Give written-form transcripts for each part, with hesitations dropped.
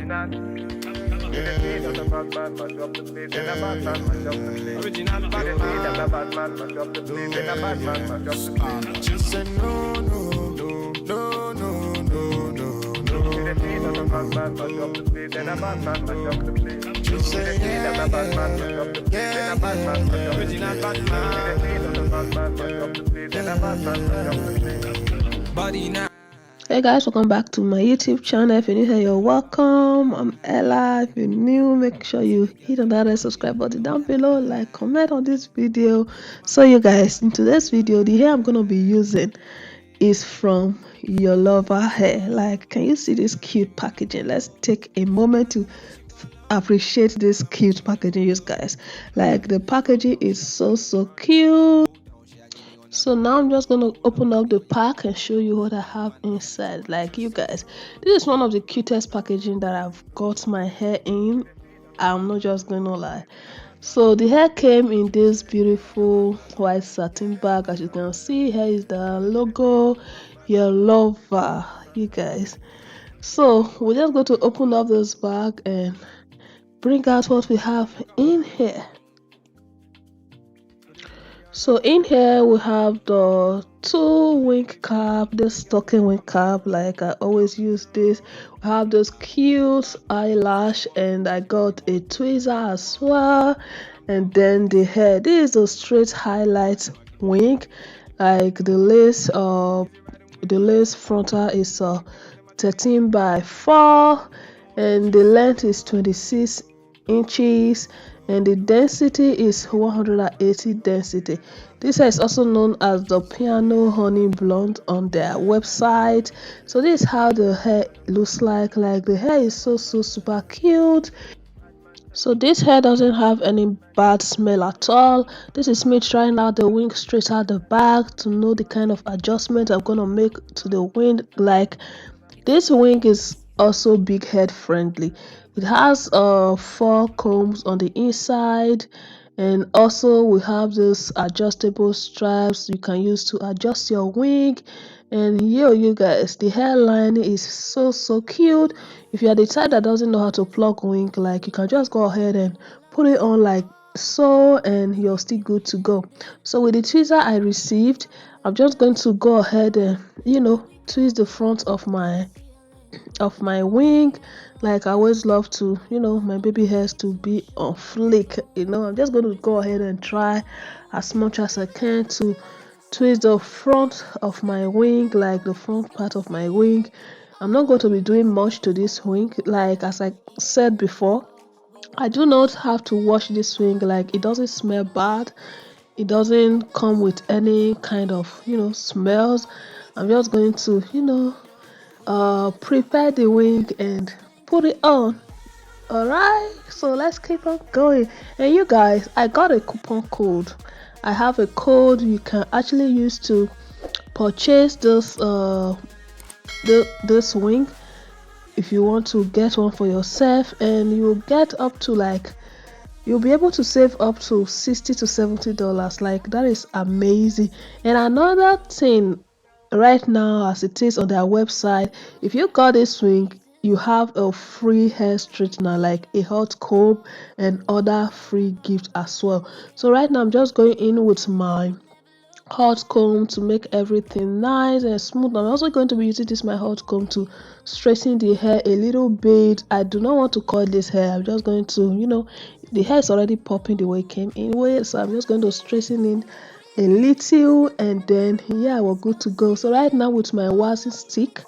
She said no, no, no, no, no, no, no, no. She said body now. Hey guys, welcome back to my YouTube channel. If you're new here, you're welcome. I'm Ella. If you're new, make sure you hit on that red subscribe button down below, like, comment on this video. So you guys, in today's video, the hair I'm gonna be using is from YOLOVA hair. Like, can you see this cute packaging? Let's take a moment to appreciate this cute packaging, you guys. Like, the packaging is so cute. So now I'm just going to open up the pack and show you what I have inside. Like, you guys, this is one of the cutest packaging that I've got my hair in. I'm not just going to lie. So the hair came in this beautiful white satin bag. As you can see, here is the logo YOLOVA, you guys. So we're just going to open up this bag and bring out what we have in here. So in here we have the two wing cap, this stocking wing cap, like I always use this. We have this cute eyelash, and I got a tweezer as well. And then the hair, this is a straight highlight wing. Like the lace frontal is 13 by 4, and the length is 26 inches, and the density is 180 density. This hair is also known as the piano honey blonde on their website. So this is how the hair looks like the hair is so super cute. So this hair doesn't have any bad smell at all. This is me trying out the wing straight out the bag to know the kind of adjustment I'm gonna make to the wing. Like, this wing is also big head friendly. It has 4 combs on the inside, and also we have this adjustable straps you can use to adjust your wing. And you guys, the hairline is so cute. If you are the type that doesn't know how to plug wing, like, you can just go ahead and put it on like so, and you're still good to go. So with the tweezer I received, I'm just going to go ahead and twist the front of my wing. Like, I always love to my baby hairs to be on flick. I'm just going to go ahead and try as much as I can to twist the front of my wing, like the front part of my wing. I'm not going to be doing much to this wing. Like, as I said before, I do not have to wash this wing. Like, it doesn't smell bad, it doesn't come with any kind of smells. I'm just going to prepare the wing and put it on. Alright, so let's keep on going. And you guys, I got a coupon code. I have a code you can actually use to purchase this this wing if you want to get one for yourself, and you'll get up to you'll be able to save up to $60 to $70. Like, that is amazing. And another thing, right now as it is on their website, if you got this wing, you have a free hair straightener, like a hot comb and other free gifts as well. So right now I'm just going in with my hot comb to make everything nice and smooth. I'm also going to be using my hot comb to straighten the hair a little bit. I do not want to curl this hair. I'm just going to the hair is already popping the way it came in with, so I'm just going to straighten in a little, and then yeah, we're good to go. So right now with my waxing stick,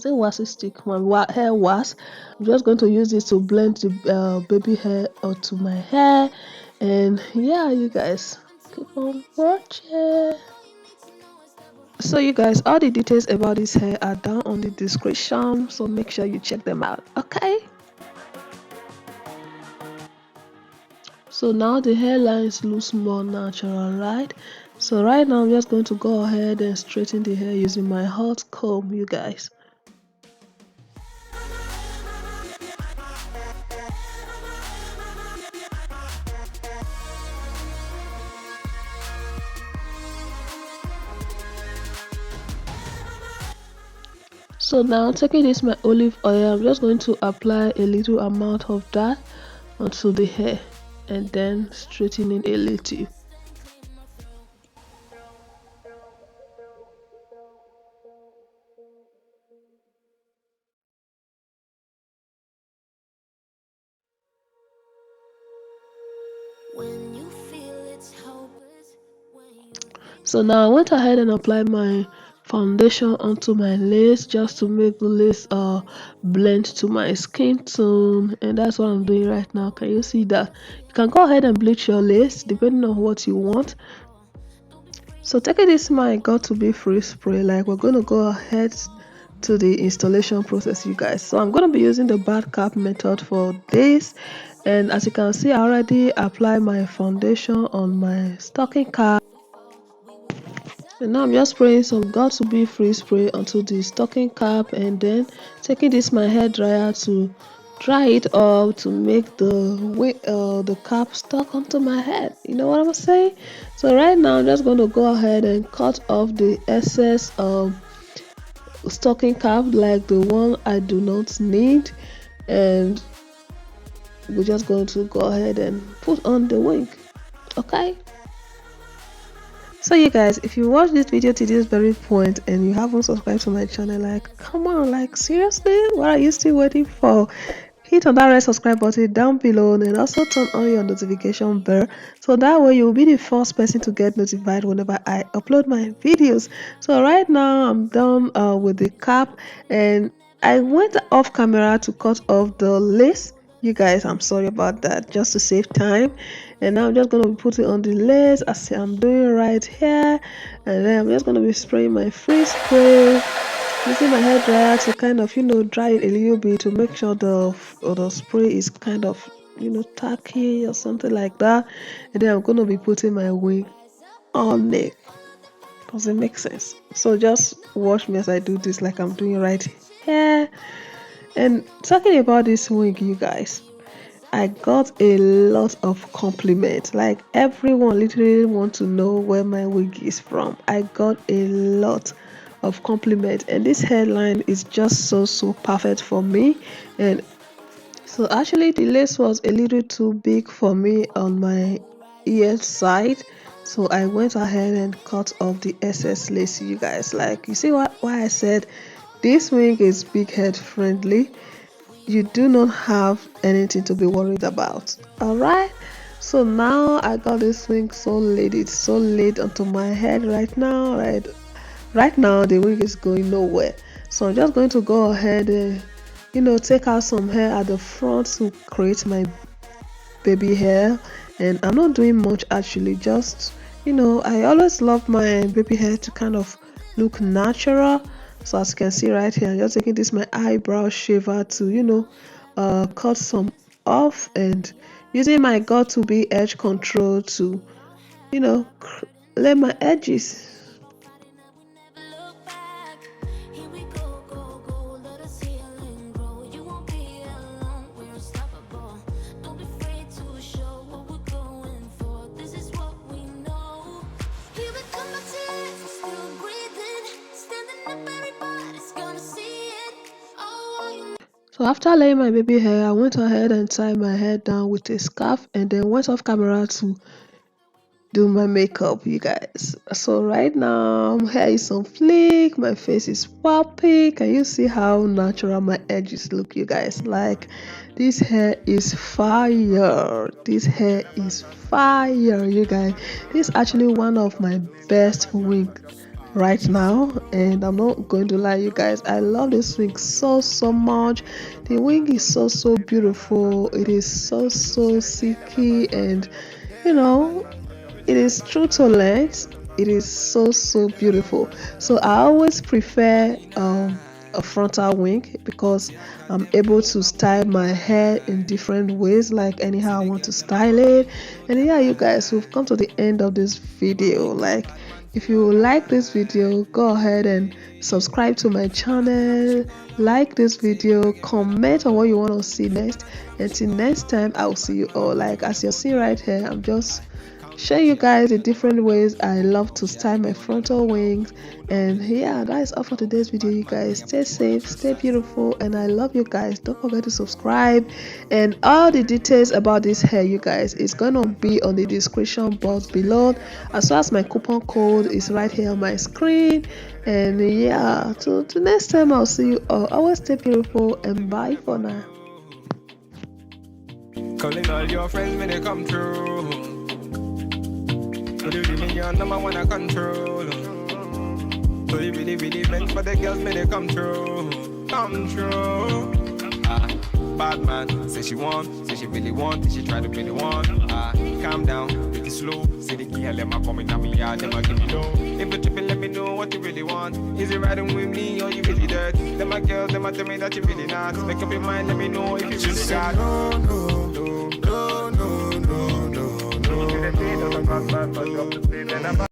my hair wax, I'm just going to use this to blend the baby hair onto my hair. And yeah, you guys, keep on watching. So you guys, all the details about this hair are down on the description, so make sure you check them out. Okay, so now the hairlines looks more natural, right? So right now I'm just going to go ahead and straighten the hair using my hot comb, you guys. So now taking this my olive oil, I'm just going to apply a little amount of that onto the hair and then straighten it a little. So now I went ahead and applied my foundation onto my lace just to make the lace blend to my skin tone, and that's what I'm doing right now. Can you see that? You can go ahead and bleach your lace depending on what you want. So taking this my got to be free spray, like we're going to go ahead to the installation process, you guys. So I'm going to be using the bad cap method for this, and as you can see I already applied my foundation on my stocking cap. And now I'm just spraying some got to be free spray onto the stocking cap, and then taking this my hair dryer to dry it up to make the cap stuck onto my head. You know what I'm saying? So right now I'm just going to go ahead and cut off the excess stocking cap, like the one I do not need, and we're just going to go ahead and put on the wig. Okay. So you guys, if you watch this video to this very point and you haven't subscribed to my channel, like come on, like seriously, what are you still waiting for? Hit on that red subscribe button down below and also turn on your notification bell, so that way you'll be the first person to get notified whenever I upload my videos. So right now I'm done with the cap, and I went off camera to cut off the lace. You guys, I'm sorry about that, just to save time. And now I'm just going to be putting on the lace as I'm doing right here, and then I'm just going to be spraying my free spray using my hair dryer to kind of dry it a little bit to make sure the spray is kind of tacky or something like that. And then I'm going to be putting my wig on it. Does it make sense? So just watch me as I do this, like I'm doing right here. And talking about this wig, you guys, I got a lot of compliments. Like everyone literally want to know where my wig is from. I got a lot of compliments, and this hairline is just so perfect for me. And so actually the lace was a little too big for me on my ear side, so I went ahead and cut off the excess lace. You guys, like you see why I said this wig is big head friendly. You do not have anything to be worried about. All right, so now I got this wig so laid, it's so laid onto my head right now. Right now the wig is going nowhere, so I'm just going to go ahead and take out some hair at the front to create my baby hair. And I'm not doing much actually, just I always love my baby hair to kind of look natural. So as you can see right here, I'm just taking this my eyebrow shaver to cut some off, and using my got to be edge control to lay my edges. So after laying my baby hair, I went ahead and tied my hair down with a scarf, and then went off camera to do my makeup, you guys. So right now my hair is on fleek, my face is popping. Can you see how natural my edges look, you guys? Like this hair is fire. This hair is fire, you guys. This is actually one of my best wigs right now, and I'm not going to lie, you guys, I love this wig so much. The wig is so beautiful. It is so silky, and it is true to length. It is so beautiful. So I always prefer a frontal wig, because I'm able to style my hair in different ways, like anyhow I want to style it. And yeah, you guys, we've come to the end of this video. Like if you like this video, go ahead and subscribe to my channel, like this video, comment on what you want to see next. Until next time, I will see you all. Like as you see right here, I'm just show you guys the different ways I love to style my frontal wings. And yeah, that is all for today's video. You guys stay safe, stay beautiful, and I love you guys. Don't forget to subscribe, and all the details about this hair, you guys, is gonna be on the description box below, as well as my coupon code is right here on my screen. And yeah, till next time, I'll see you all. Always stay beautiful, and bye for now. Calling all your friends when they come through. So you really your number one I control. So you really meant for the girls when they come through. Come true. Bad man, say she want, say she really want, say she try to really want. Calm down, take it slow. Say the girl, let my come in me yard, let my give me low. If you tripping, let me know what you really want. Is it riding with me or you really dirt? Then my girls, them tell me that you really not. Make up your mind, let me know if you really got. No, no, no, no, no, no, no, no.